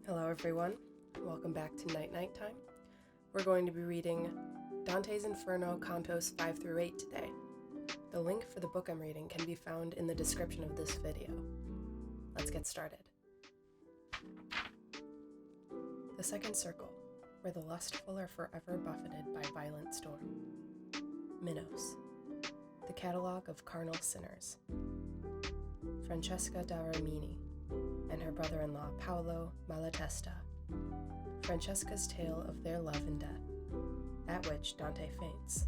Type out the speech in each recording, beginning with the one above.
Hello everyone, welcome back to Night Time. We're going to be reading Dante's Inferno, Cantos 5-8 today. The link for the book I'm reading can be found in the description of this video. Let's get started. The second circle, where the lustful are forever buffeted by violent storm. Minos, the catalogue of carnal sinners. Francesca da Rimini and her brother-in-law Paolo Malatesta. Francesca's tale of their love and death, at which Dante faints.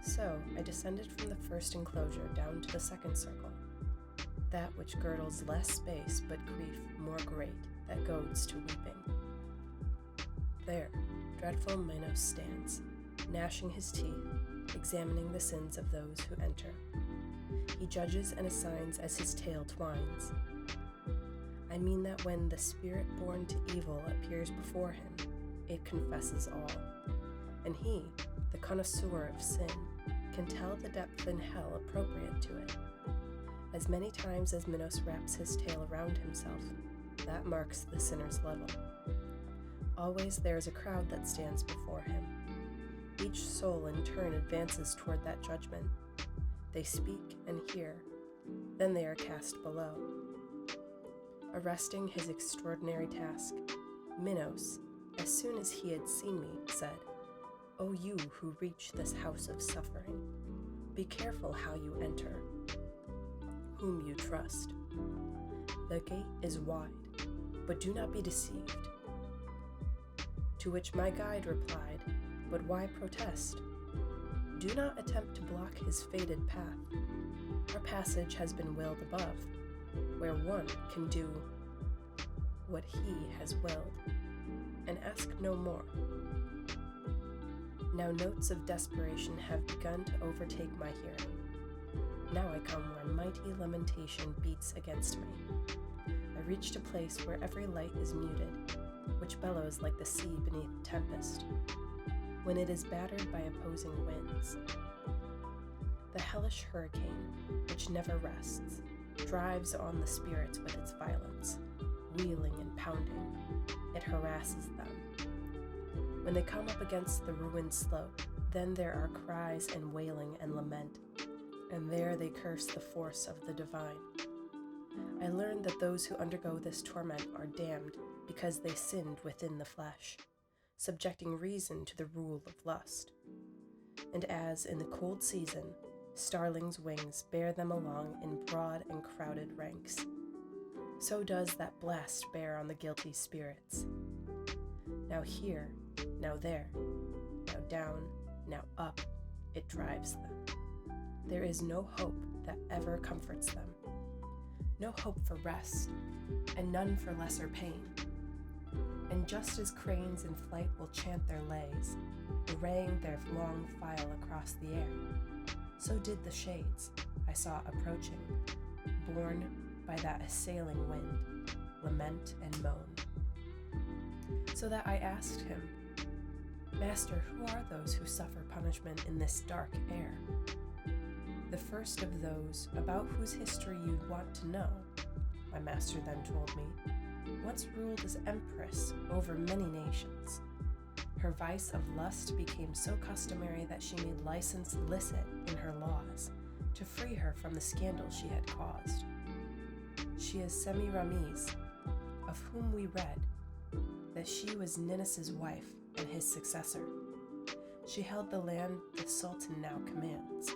So I descended from the first enclosure down to the second circle, that which girdles less space but grief more great, that goads to weeping. There, dreadful Minos stands, gnashing his teeth, examining the sins of those who enter. He judges and assigns as his tale twines. I mean that when the spirit born to evil appears before him, it confesses all. And he, the connoisseur of sin, can tell the depth in hell appropriate to it. As many times as Minos wraps his tale around himself, that marks the sinner's level. Always there is a crowd that stands before him. Each soul in turn advances toward that judgment. They speak and hear, then they are cast below. Arresting his extraordinary task, Minos, as soon as he had seen me, said, "O you who reach this house of suffering, be careful how you enter, whom you trust. The gate is wide, but do not be deceived." To which my guide replied, "But why protest? Do not attempt to block his fated path. Our passage has been willed above, where one can do what he has willed, and ask no more." Now notes of desperation have begun to overtake my hearing. Now I come where mighty lamentation beats against me. I reached a place where every light is muted, which bellows like the sea beneath tempest, when it is battered by opposing winds. The hellish hurricane, which never rests, drives on the spirits with its violence, wheeling and pounding. It harasses them. When they come up against the ruined slope, then there are cries and wailing and lament, and there they curse the force of the divine. I learned that those who undergo this torment are damned because they sinned within the flesh, subjecting reason to the rule of lust. And as, in the cold season, starlings' wings bear them along in broad and crowded ranks, so does that blast bear on the guilty spirits. Now here, now there, now down, now up, it drives them. There is no hope that ever comforts them, no hope for rest, and none for lesser pain. And just as cranes in flight will chant their lays, arraying their long file across the air, so did the shades I saw approaching, borne by that assailing wind, lament and moan. So that I asked him, "Master, who are those who suffer punishment in this dark air?" "The first of those about whose history you'd want to know," my master then told me, "once ruled as empress over many nations. Her vice of lust became so customary that she made license licit in her laws to free her from the scandal she had caused. She is Semiramis, of whom we read that she was Ninus's wife and his successor. She held the land the Sultan now commands.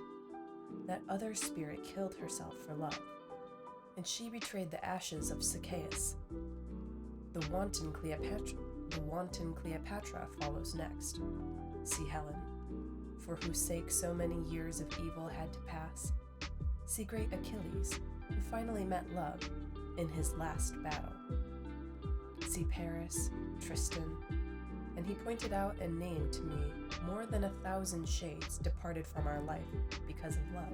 That other spirit killed herself for love, and she betrayed the ashes of Zacchaeus. The wanton Cleopatra follows next. See Helen, for whose sake so many years of evil had to pass. See great Achilles, who finally met love in his last battle. See Paris, Tristan," and he pointed out and named to me more than 1,000 shades departed from our life because of love.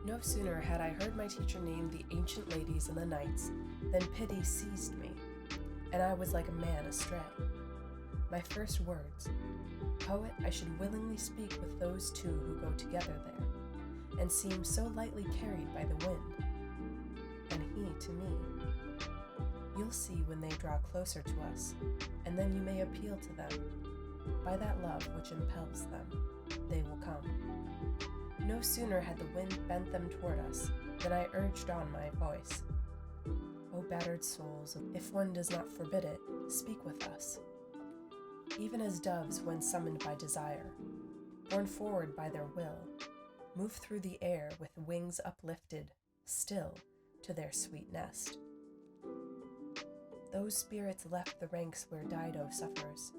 No sooner had I heard my teacher name the ancient ladies and the knights than pity seized me, and I was like a man astray. My first words, "Poet, I should willingly speak with those two who go together there, and seem so lightly carried by the wind." And he to me, You'll see when they draw closer to us, and then you may appeal to them. By that love which impels them, they will come. No sooner had the wind bent them toward us than I urged on my voice. O battered souls, if one does not forbid it, speak with us. Even as doves when summoned by desire, borne forward by their will, move through the air with wings uplifted, still, to their sweet nest. Those spirits left the ranks where Dido suffers,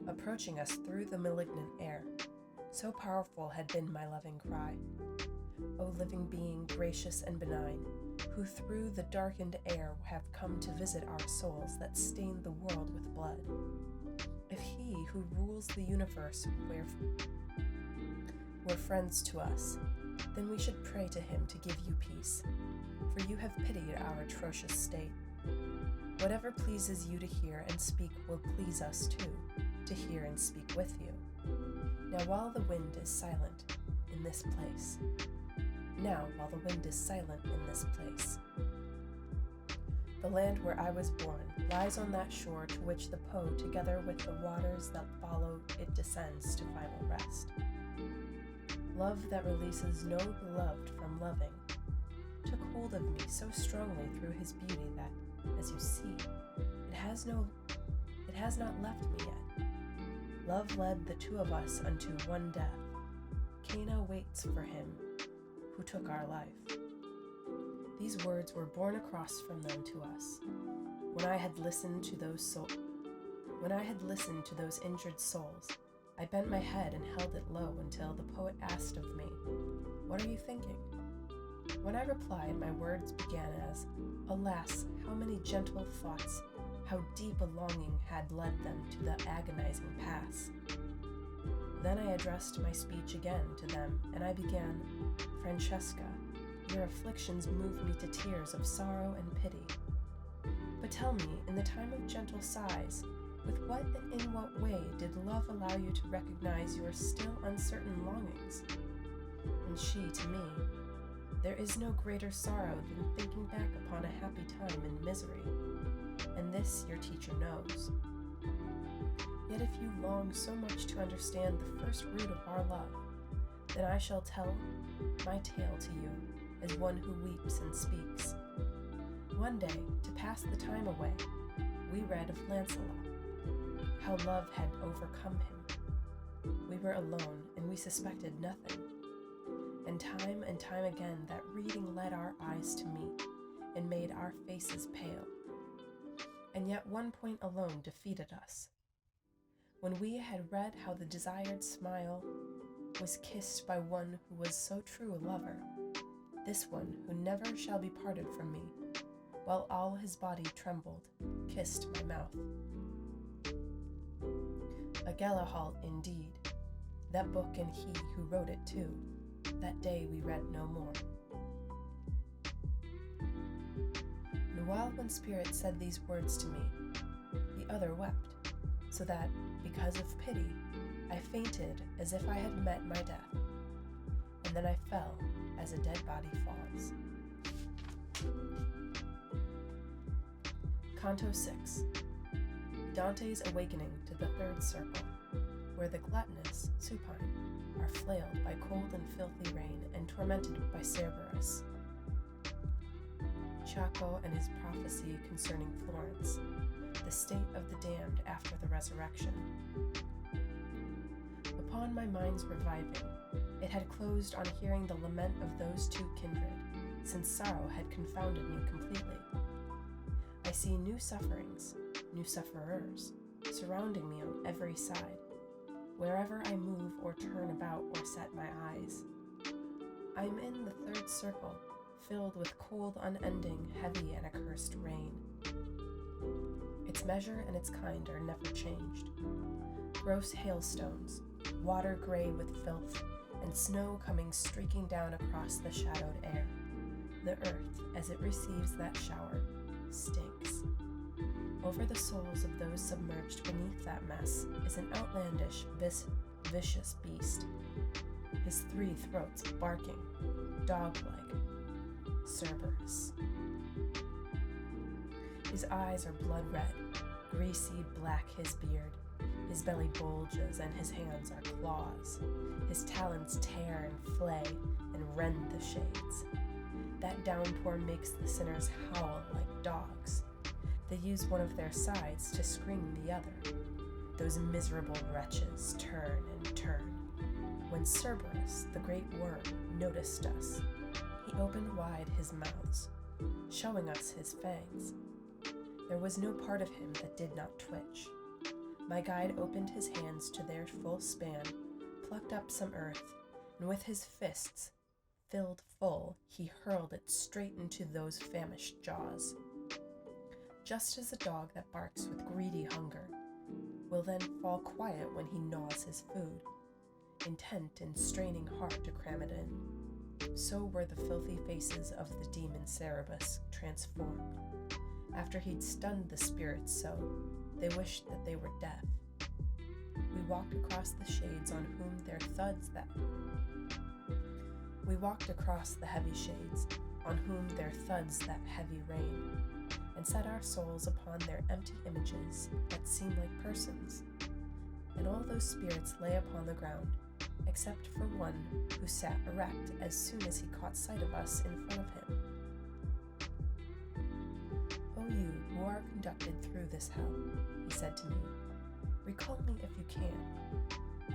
approaching us through the malignant air. So powerful had been my loving cry. O living being, gracious and benign, who through the darkened air have come to visit our souls that stain the world with blood. If he who rules the universe were friends to us, then we should pray to him to give you peace, for you have pitied our atrocious state. Whatever pleases you to hear and speak will please us too, to hear and speak with you. Now while the wind is silent in this place, the land where I was born lies on that shore to which the Po, together with the waters that follow it, descends to final rest. Love that releases no beloved from loving took hold of me so strongly through his beauty that, as you see, it has not left me yet. Love led the two of us unto one death. Cana waits for him who took our life. These words were borne across from them to us. When I had listened to those injured souls, I bent my head and held it low until the poet asked of me, "What are you thinking?" When I replied, my words began as, "Alas, how many gentle thoughts, how deep a longing had led them to the agonizing pass." Then I addressed my speech again to them, and I began, "Francesca, your afflictions move me to tears of sorrow and pity. But tell me, in the time of gentle sighs, with what and in what way did love allow you to recognize your still uncertain longings?" And she to me, "There is no greater sorrow than thinking back upon a happy time in misery, and this your teacher knows. Yet if you long so much to understand the first root of our love, then I shall tell my tale to you as one who weeps and speaks. One day, to pass the time away, we read of Lancelot, how love had overcome him. We were alone, and we suspected nothing. And time again that reading led our eyes to meet, and made our faces pale. And yet one point alone defeated us. When we had read how the desired smile was kissed by one who was so true a lover, this one who never shall be parted from me, while all his body trembled, kissed my mouth. A Galahalt indeed, that book and he who wrote it too, that day we read no more. And while one spirit said these words to me, the other wept, so that, because of pity, I fainted as if I had met my death, and then I fell as a dead body falls. Canto 6. Dante's awakening to the third circle, where the gluttonous, supine, are flailed by cold and filthy rain and tormented by Cerberus. Chaco and his prophecy concerning Florence, the state of the damned after the resurrection. Upon my mind's reviving, it had closed on hearing the lament of those two kindred, since sorrow had confounded me completely. I see new sufferings, new sufferers, surrounding me on every side, wherever I move or turn about or set my eyes. I am in the third circle, filled with cold, unending, heavy, and accursed rain. Its measure and its kind are never changed. Gross hailstones, water gray with filth, and snow coming streaking down across the shadowed air. The earth, as it receives that shower, stinks. Over the souls of those submerged beneath that mess is an outlandish, vicious beast, his 3 throats barking, dog-like, Cerberus. His eyes are blood red, greasy black his beard. His belly bulges and his hands are claws. His talons tear and flay and rend the shades. That downpour makes the sinners howl like dogs. They use one of their sides to scream the other. Those miserable wretches turn and turn. When Cerberus, the great worm, noticed us, he opened wide his mouths, showing us his fangs. There was no part of him that did not twitch. My guide opened his hands to their full span, plucked up some earth, and with his fists filled full, he hurled it straight into those famished jaws. Just as a dog that barks with greedy hunger will then fall quiet when he gnaws his food, intent and straining hard to cram it in, so were the filthy faces of the demon Cerberus transformed. After he'd stunned the spirits so, they wished that they were deaf. We walked across the shades on whom their thuds that We walked across the heavy shades, on whom there thuds that heavy rain, and set our souls upon their empty images that seem like persons. And all those spirits lay upon the ground, except for one who sat erect as soon as he caught sight of us in front of him. O you who are conducted through this hell, he said to me, recall me if you can,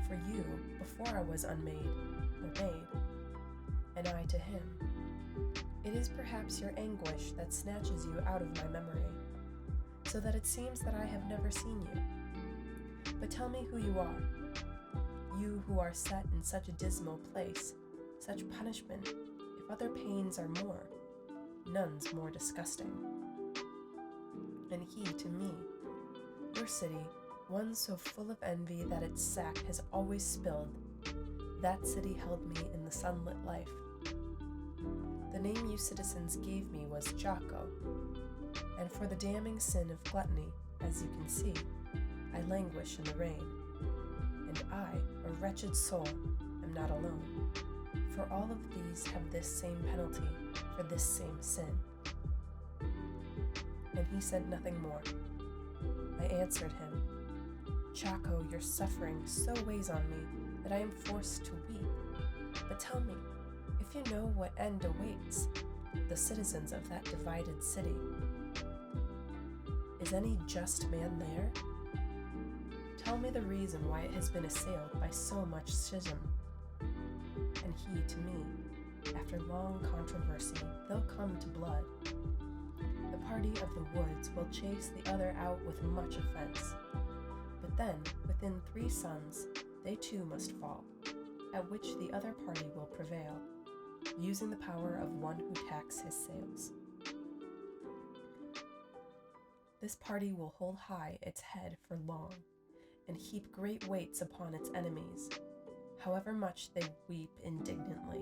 for you, before I was unmade, were made. And I to him, it is perhaps your anguish that snatches you out of my memory, so that it seems that I have never seen you. But tell me who you are, you who are set in such a dismal place, such punishment, if other pains are more, none's more disgusting. And he to me, your city, one so full of envy that its sack has always spilled, that city held me in the sunlit life. The name you citizens gave me was Chaco, and for the damning sin of gluttony, as you can see, I languish in the rain. And I, a wretched soul, am not alone, for all of these have this same penalty for this same sin. And he said nothing more. I answered him, Chaco, your suffering so weighs on me that I am forced to weep. But tell me, if you know what end awaits the citizens of that divided city, is any just man there? Tell me the reason why it has been assailed by so much schism. And he to me, after long controversy, they'll come to blood. The party of the woods will chase the other out with much offense. But then, within 3 suns, they too must fall, at which the other party will prevail, using the power of one who tacks his sails. This party will hold high its head for long, and heap great weights upon its enemies, however much they weep indignantly.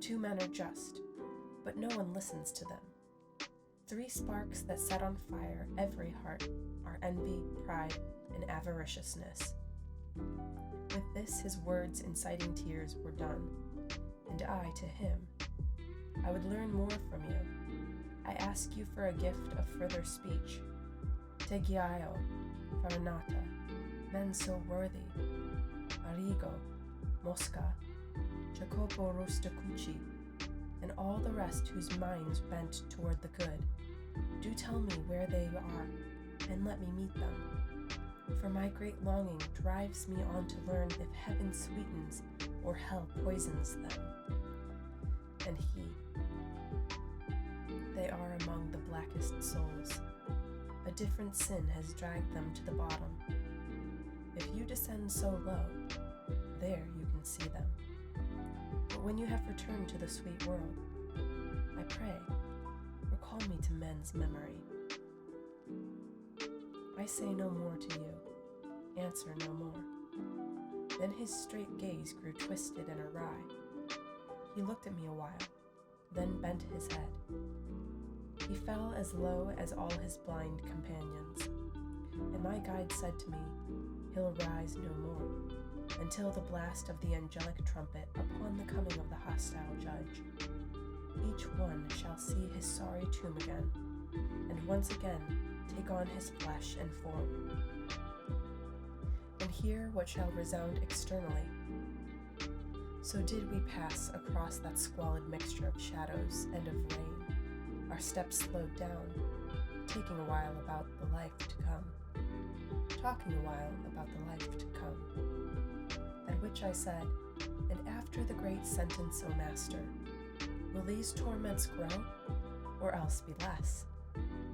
2 men are just, but no one listens to them. 3 sparks that set on fire every heart are envy, pride, and avariciousness. With this his words inciting tears were done, and I to him, I would learn more from you. I ask you for a gift of further speech. Tegiaio, Faranata, men so worthy, Arrigo, Mosca, Jacopo Rostacucci, and all the rest whose minds bent toward the good. Do tell me where they are, and let me meet them. For my great longing drives me on to learn if heaven sweetens or hell poisons them. And he, they are among the blackest souls. A different sin has dragged them to the bottom. If you descend so low, there you can see them. But when you have returned to the sweet world, I pray, recall me to men's memory. I say no more to you, answer no more. Then his straight gaze grew twisted and awry. He looked at me a while, then bent his head. He fell as low as all his blind companions, and my guide said to me, he'll rise no more, until the blast of the angelic trumpet upon the coming of the hostile judge. Each one shall see his sorry tomb again, and once again take on his flesh and form. And hear what shall resound externally. So did we pass across that squalid mixture of shadows and of rain, our steps slowed down, taking a while about the life to come, talking a while about the life to come. At which I said, and after the great sentence, O Master, will these torments grow, or else be less?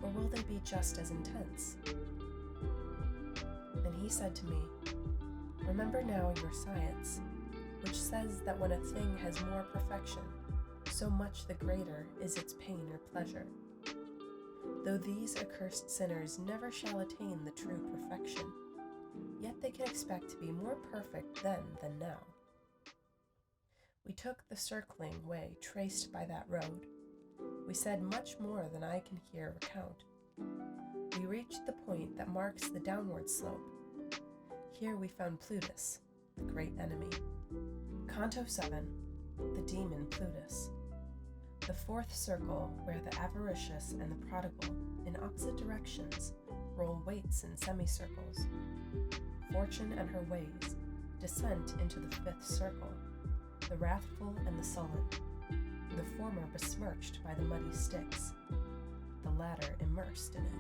Or will they be just as intense? And he said to me, remember now your science, which says that when a thing has more perfection, so much the greater is its pain or pleasure. Though these accursed sinners never shall attain the true perfection, yet they can expect to be more perfect then than now. We took the circling way traced by that road. We said much more than I can here recount. We reached the point that marks the downward slope. Here we found Plutus, the great enemy. Canto 7, the demon Plutus. The fourth circle where the avaricious and the prodigal, in opposite directions, roll weights in semicircles. Fortune and her ways, descent into the fifth circle, the wrathful and the sullen, the former besmirched by the muddy Styx, the latter immersed in it.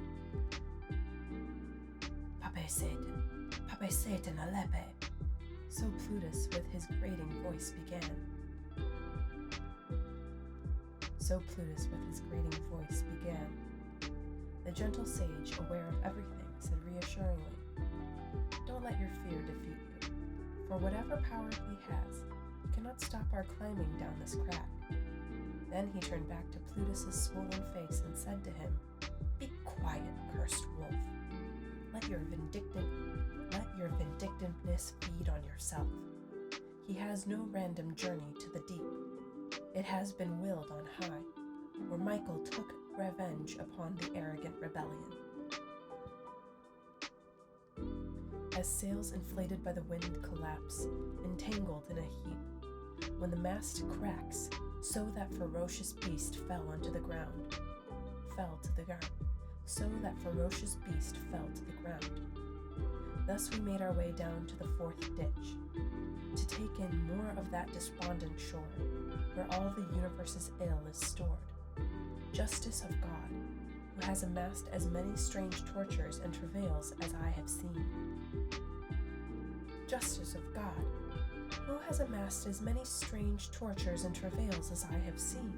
Pape Satan alepe, so Plutus with his grating voice began. The gentle sage, aware of everything, said reassuringly, don't let your fear defeat you, for whatever power he has, he cannot stop our climbing down this crack. Then he turned back to Plutus's swollen face and said to him, be quiet, cursed wolf. Let your vindictiveness feed on yourself. He has no random journey to the deep. It has been willed on high, where Michael took revenge upon the arrogant rebellion. As sails inflated by the wind collapse, entangled in a heap, when the mast cracks, so that ferocious beast fell to the ground. Thus we made our way down to the fourth ditch, to take in more of that despondent shore, where all the universe's ill is stored. Justice of God, who has amassed as many strange tortures and travails as I have seen. Justice of God, who has amassed as many strange tortures and travails as I have seen.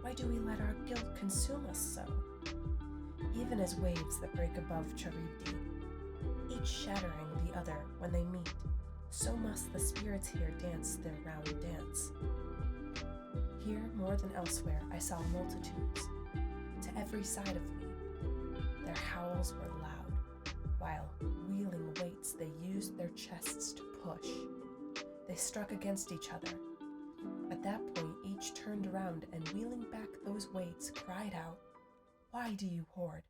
Why do we let our guilt consume us so? Even as waves that break above Charybdis, each shattering the other when they meet, so must the spirits here dance their round dance. Here, more than elsewhere, I saw multitudes, to every side of me. Their howls were loud, while, wheeling weights, they used their chests to push. They struck against each other. At that point, each turned around and, wheeling back those weights, cried out, why do you hoard?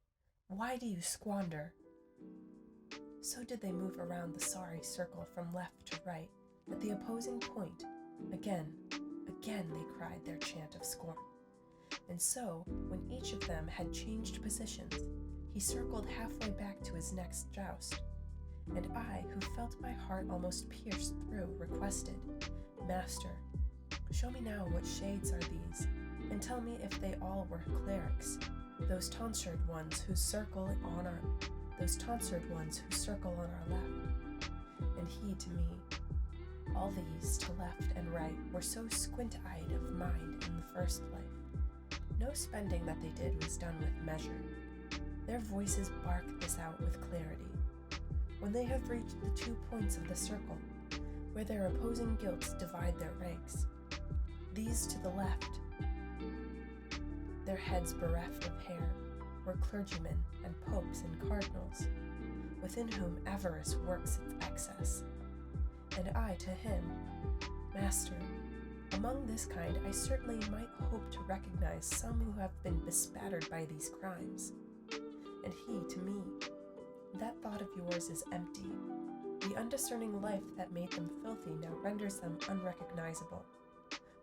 Why do you squander? So did they move around the sorry circle from left to right, at the opposing point. Again they cried their chant of scorn. And so, when each of them had changed positions, he circled halfway back to his next joust. And I, who felt my heart almost pierced through, requested, Master, show me now what shades are these, and tell me if they all were clerics, those tonsured ones who circle on our left. And he to me, all these to left and right were so squint-eyed of mind in the first life. No spending that they did was done with measure. Their voices barked this out with clarity. When they have reached the 2 points of the circle, where their opposing guilts divide their ranks, these to the left, their heads bereft of hair, were clergymen and popes and cardinals, within whom avarice works its excess. And I to him, Master, among this kind I certainly might hope to recognize some who have been bespattered by these crimes. And he to me, that thought of yours is empty. The undiscerning life that made them filthy now renders them unrecognizable.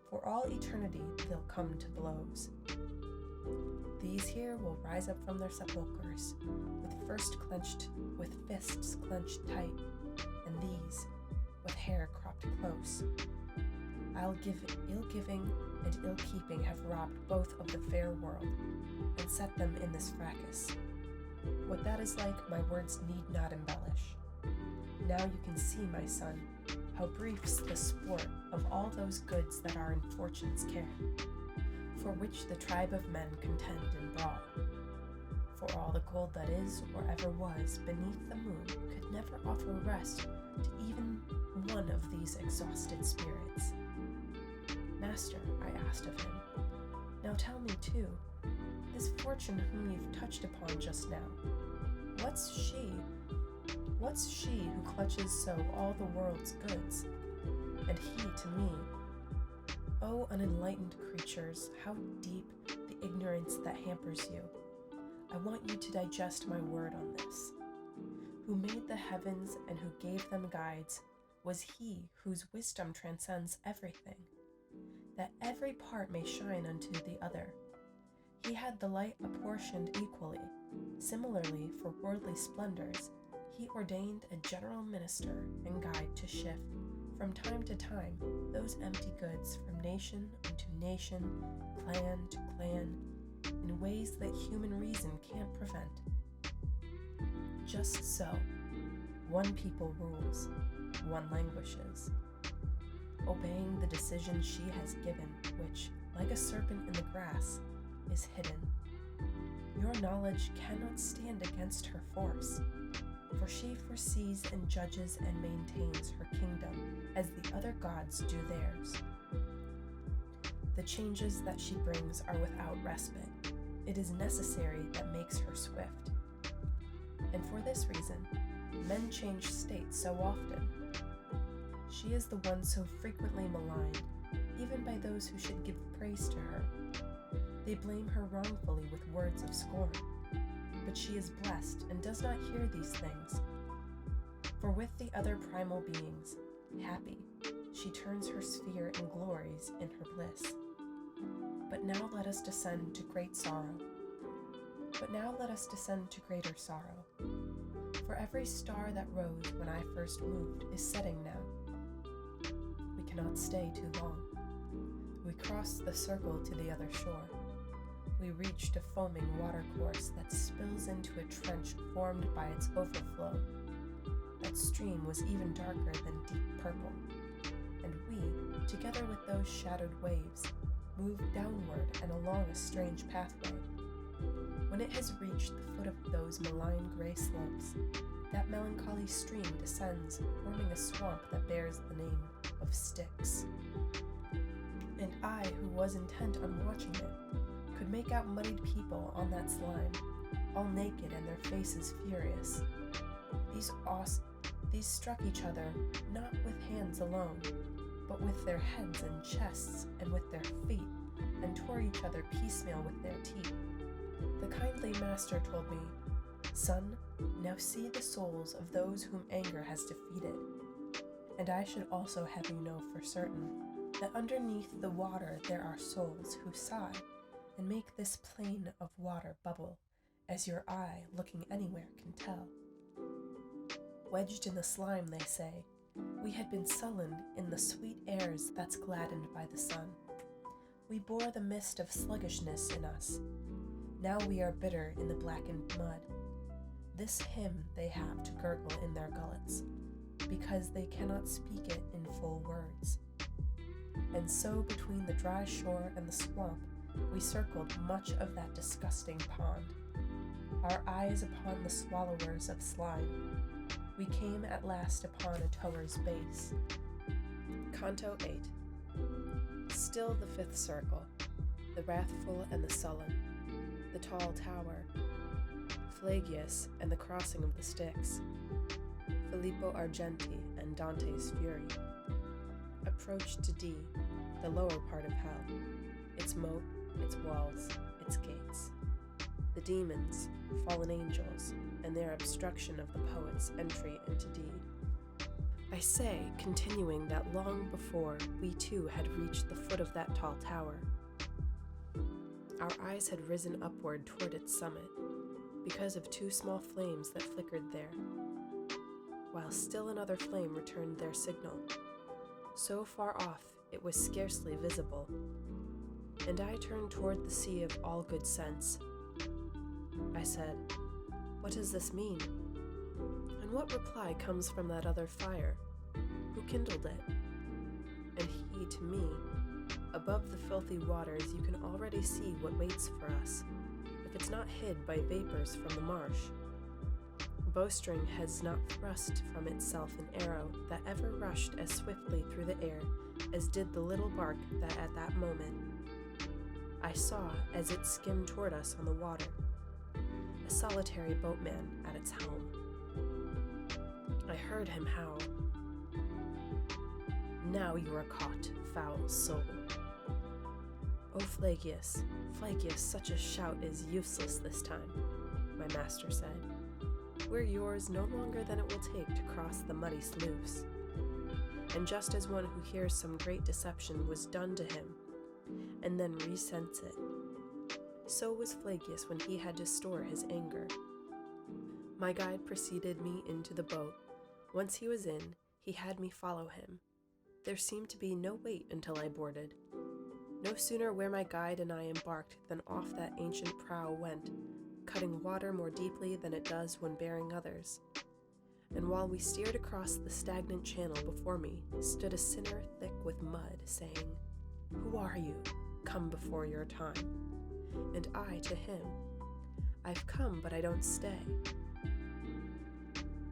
For all eternity they'll come to blows. These here will rise up from their sepulchres, with fists clenched tight, and these, with hair cropped close. Ill-giving and ill-keeping have robbed both of the fair world, and set them in this fracas. What that is like, my words need not embellish. Now you can see, my son, how brief's the sport of all those goods that are in fortune's care, for which the tribe of men contend and brawl. For all the gold that is or ever was beneath the moon could never offer rest to even one of these exhausted spirits. Master, I asked of him, now tell me too, this fortune whom you've touched upon just now, what's she who clutches so all the world's goods? And he to me, O unenlightened creatures, how deep the ignorance that hampers you. I want you to digest my word on this. Who made the heavens and who gave them guides was he whose wisdom transcends everything, that every part may shine unto the other. He had the light apportioned equally. Similarly, for worldly splendors, he ordained a general minister and guide to shift, from time to time, those empty goods from nation unto nation, clan to clan, in ways that human reason can't prevent. Just so, one people rules, one languishes, obeying the decision she has given, which, like a serpent in the grass, is hidden. Your knowledge cannot stand against her force, for she foresees and judges and maintains her kingdom as the other gods do theirs. The changes that she brings are without respite. It is necessary that makes her swift. And for this reason, men change states so often. She is the one so frequently maligned, even by those who should give praise to her. They blame her wrongfully with words of scorn, but she is blessed and does not hear these things. For with the other primal beings, happy, she turns her sphere and glories in her bliss. But now let us descend to greater sorrow. For every star that rose when I first moved is setting now. We cannot stay too long. We cross the circle to the other shore. We reached a foaming watercourse that spills into a trench formed by its overflow. That stream was even darker than deep purple, and we, together with those shadowed waves, moved downward and along a strange pathway. When it has reached the foot of those malign gray slopes, that melancholy stream descends, forming a swamp that bears the name of Styx. And I, who was intent on watching it, could make out muddied people on that slime, all naked and their faces furious. These struck each other not with hands alone, but with their heads and chests and with their feet, and tore each other piecemeal with their teeth. The kindly master told me, Son, now see the souls of those whom anger has defeated. And I should also have you know for certain that underneath the water there are souls who sigh and make this plain of water bubble, as your eye, looking anywhere, can tell. Wedged in the slime, they say, we had been sullen in the sweet airs that's gladdened by the sun. We bore the mist of sluggishness in us. Now we are bitter in the blackened mud. This hymn they have to gurgle in their gullets, because they cannot speak it in full words. And so between the dry shore and the swamp, we circled much of that disgusting pond, our eyes upon the swallowers of slime. We came at last upon a tower's base. Canto 8. Still the fifth circle, the wrathful and the sullen, the tall tower, Pelagius and the crossing of the Styx, Filippo Argenti and Dante's fury. Approach to D, the lower part of hell, its moat, its walls, its gates. The demons, fallen angels, and their obstruction of the poet's entry into D. I say, continuing, that long before we too had reached the foot of that tall tower, Our eyes had risen upward toward its summit, because of two small flames that flickered there, while still another flame returned their signal. So far off, it was scarcely visible, and I turned toward the sea of all good sense. I said, "What does this mean? And what reply comes from that other fire? Who kindled it?" And he to me, "Above the filthy waters you can already see what waits for us, if it's not hid by vapors from the marsh. Bowstring has not thrust from itself an arrow that ever rushed as swiftly through the air as did the little bark that at that moment I saw as it skimmed toward us on the water, a solitary boatman at its helm. I heard him howl, 'Now you are caught, foul soul.' Oh, Pelagius, such a shout is useless this time," my master said. "We're yours no longer than it will take to cross the muddy sluice." And just as one who hears some great deception was done to him, and then resents it, so was Pelagius when he had to store his anger. My guide preceded me into the boat. Once he was in, he had me follow him. There seemed to be no wait until I boarded. No sooner were my guide and I embarked than off that ancient prow went, cutting water more deeply than it does when bearing others. And while we steered across the stagnant channel before me, stood a sinner thick with mud, saying, "Who are you? Come before your time." And I to him, "I've come, but I don't stay."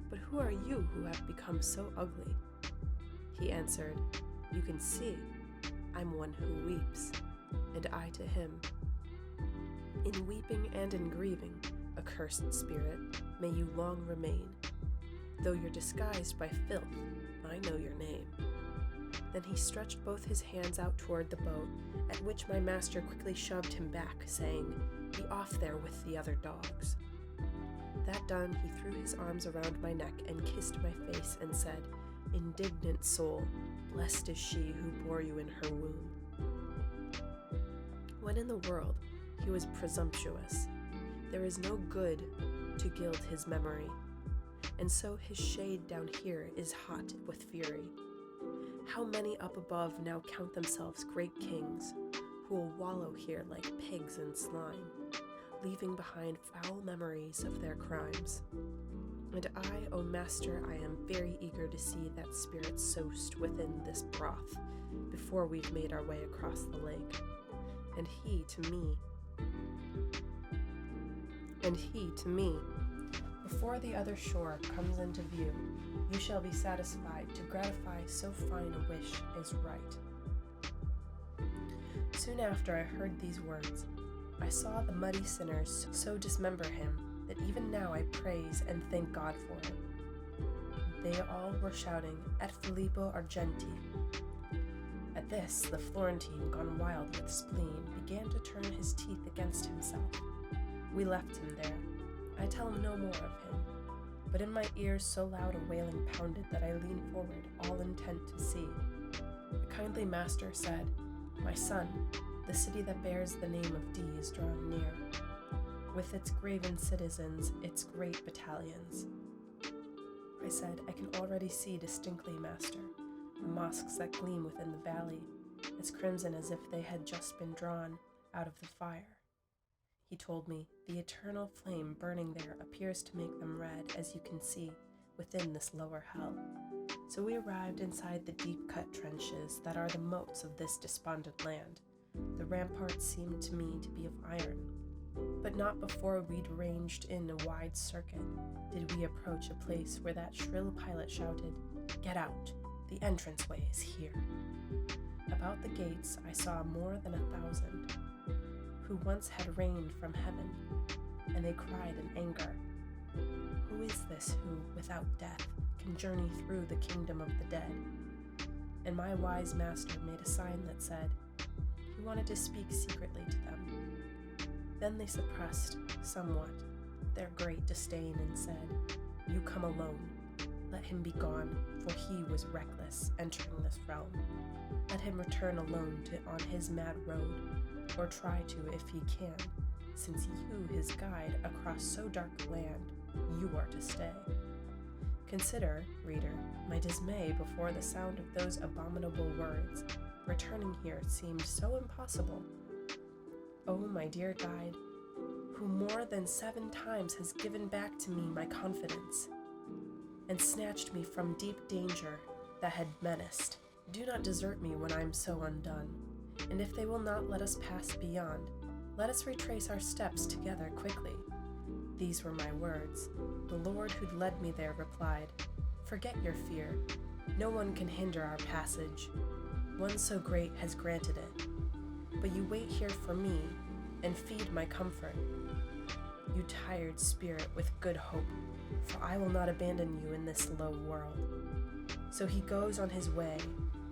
"But who are you who have become so ugly?" He answered, "You can see, I'm one who weeps." And I to him, "In weeping and in grieving, accursed spirit, may you long remain. Though you're disguised by filth, I know your name." Then he stretched both his hands out toward the boat, at which my master quickly shoved him back, saying, "Be off there with the other dogs." That done, he threw his arms around my neck and kissed my face and said, "Indignant soul, blessed is she who bore you in her womb." When in the world he was presumptuous, there is no good to gild his memory, and so his shade down here is hot with fury. How many up above now count themselves great kings, who will wallow here like pigs in slime, leaving behind foul memories of their crimes. And I, O master, I am very eager to see that spirit soused within this broth, before we've made our way across the lake. And he to me, "Before the other shore comes into view, you shall be satisfied to gratify so fine a wish is right." Soon after I heard these words, I saw the muddy sinners so dismember him that even now I praise and thank God for it. They all were shouting, "Et Filippo Argenti." At this, the Florentine, gone wild with spleen, began to turn his teeth against himself. We left him there. I tell him no more of him, but in my ears so loud a wailing pounded that I leaned forward, all intent to see. The kindly master said, "My son, the city that bears the name of D is drawing near, with its graven citizens, its great battalions." I said, "I can already see distinctly, master, the mosques that gleam within the valley, as crimson as if they had just been drawn out of the fire." He told me, "The eternal flame burning there appears to make them red, as you can see, within this lower hell." So we arrived inside the deep-cut trenches that are the moats of this despondent land. The ramparts seemed to me to be of iron, but not before we'd ranged in a wide circuit did we approach a place where that shrill pilot shouted, "Get out! The entranceway is here." About the gates I saw more than 1,000, who once had reigned from heaven, and they cried in anger, "Who is this who, without death, can journey through the kingdom of the dead?" And my wise master made a sign that said he wanted to speak secretly to them. Then they suppressed, somewhat, their great disdain and said, "You come alone. Let him be gone, for he was reckless entering this realm. Let him return alone on his mad road, or try to if he can, since you, his guide across so dark a land, you are to stay. Consider, reader, my dismay before the sound of those abominable words. Returning here seemed so impossible. Oh, my dear guide, who more than 7 times has given back to me my confidence, and snatched me from deep danger that had menaced. Do not desert me when I am so undone, and if they will not let us pass beyond, let us retrace our steps together quickly. These were my words. The Lord who'd led me there replied, Forget your fear. No one can hinder our passage. One so great has granted it. But you wait here for me, and feed my comfort. You tired spirit with good hope, for I will not abandon you in this low world. So he goes on his way.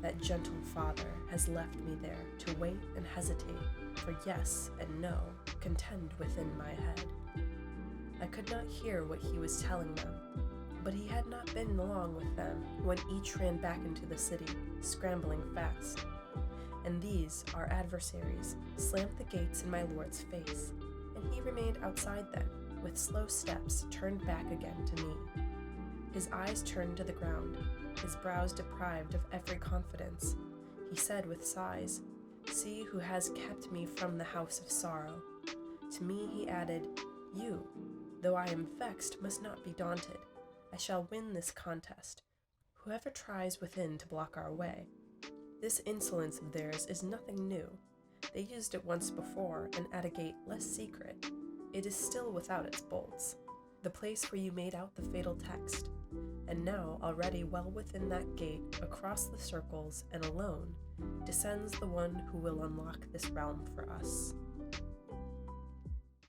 That gentle father has left me there to wait and hesitate, for yes and no contend within my head. I could not hear what he was telling them, but he had not been long with them when each ran back into the city, scrambling fast. And these, our adversaries, slammed the gates in my lord's face, and he remained outside them, with slow steps turned back again to me. His eyes turned to the ground, his brows deprived of every confidence. He said with sighs, See who has kept me from the house of sorrow. To me he added, You, though I am vexed, must not be daunted. I shall win this contest. Whoever tries within to block our way. This insolence of theirs is nothing new. They used it once before, and at a gate less secret. It is still without its bolts, the place where you made out the fatal text. And now, already well within that gate, across the circles and alone, descends the one who will unlock this realm for us.